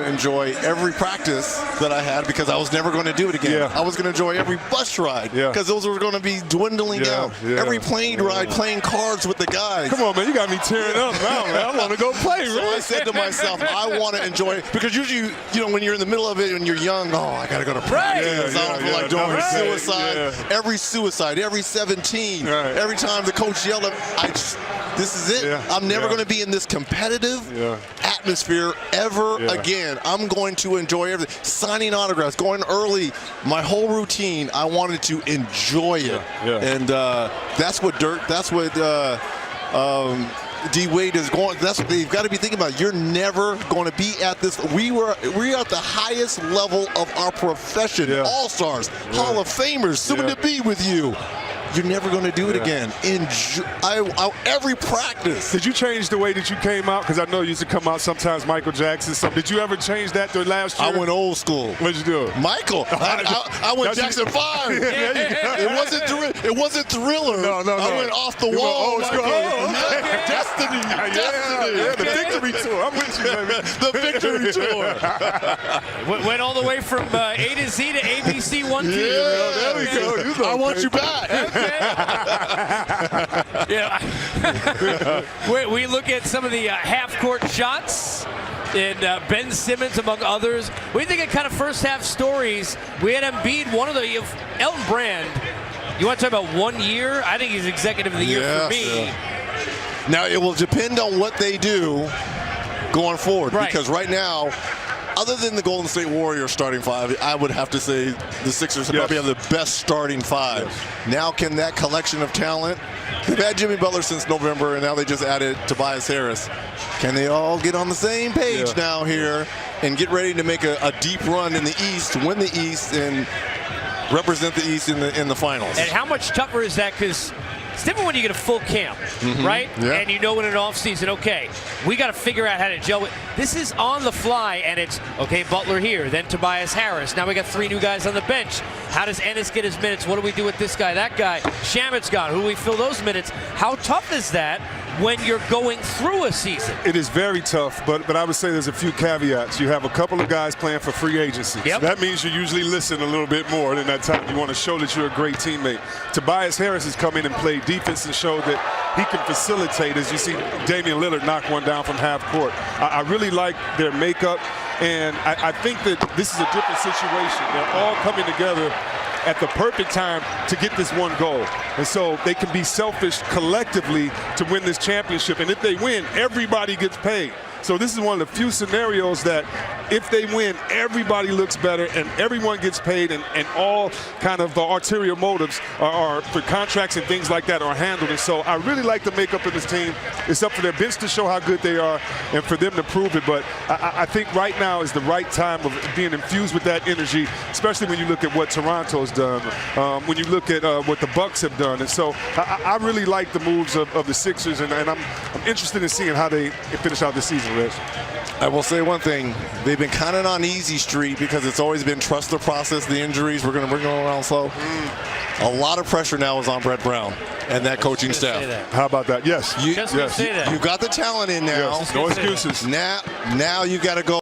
to enjoy every practice that I had because I was never going to do it again. Yeah. I was going to enjoy every bus ride because those were going to be dwindling down. Yeah. Every plane ride, playing cards with the guys. Come on, man, you got me tearing up now, man. I want to go play, So I said to myself, I want to enjoy it because usually, when you're in the middle of it and you're young, I got to go to practice. I don't feel like doing suicide. Yeah. Every suicide, every 17, every time the coach yelled at me, this is it. Yeah. I'm never going to be in this competitive atmosphere ever again. I'm going to enjoy everything. Signing autographs, going early, my whole routine, I wanted to enjoy it. And that's what D-Wade is going. That's what you've got to be thinking about. You're never going to be at this. We are at the highest level of our profession. All-stars, Hall of Famers, soon to be with you. You're never going to do it again. Enjoy every practice. Did you change the way that you came out? Because I know you used to come out sometimes Michael Jackson. Did you ever change that the last year? I went old school. What'd you do? Michael. I went Jackson 5. It wasn't Thriller. No. I went off the wall. Destiny. Yeah, the victory tour. I'm with you, baby. The victory tour. Went all the way from A to Z to ABC 1 2. There we go. I want you back. We look at some of the half-court shots and Ben Simmons, among others. We think of kind of first-half stories. We had Embiid, one of the Elton Brand. You want to talk about 1 year? I think he's executive of the year for me. Now, it will depend on what they do going forward. Because right now, other than the Golden State Warriors starting 5, I would have to say the Sixers probably have the best starting 5. Now, can that collection of talent, they've had Jimmy Butler since November, and now they just added Tobias Harris. Can they all get on the same page now here and get ready to make a deep run in the East, win the East, and represent the East in the finals? And how much tougher is that? Because it's different when you get a full camp, right? And you know in an offseason, okay, we got to figure out how to gel it. This is on the fly, and it's, okay, Butler here, then Tobias Harris. Now we got 3 new guys on the bench. How does Ennis get his minutes? What do we do with this guy, that guy? Shamit's gone. Who do we fill those minutes? How tough is that when you're going through a season? It is very tough, but I would say there's a few caveats. You have a couple of guys playing for free agency. So that means you usually listen a little bit more than that time. You want to show that you're a great teammate. Tobias Harris has come in and played defense and showed that he can facilitate, as you see Damian Lillard knock one down from half court. I really like their makeup, and I think that this is a different situation. They're all coming together at the perfect time to get this one goal. And so they can be selfish collectively to win this championship. And if they win, everybody gets paid. So this is one of the few scenarios that if they win, everybody looks better and everyone gets paid, and all kind of the ulterior motives are for contracts and things like that are handled. And so I really like the makeup of this team. It's up for their bench to show how good they are and for them to prove it. But I think right now is the right time of being infused with that energy, especially when you look at what Toronto's done, when you look at what the Bucks have done. And so I really like the moves of the Sixers, and I'm interested in seeing how they finish out the season. I will say one thing. They've been kind of on easy street because it's always been trust the process, the injuries. We're going to bring them around slow. A lot of pressure now is on Brett Brown and that coaching staff. How about that? Yes. You got the talent in now. No excuses. Now you got to go.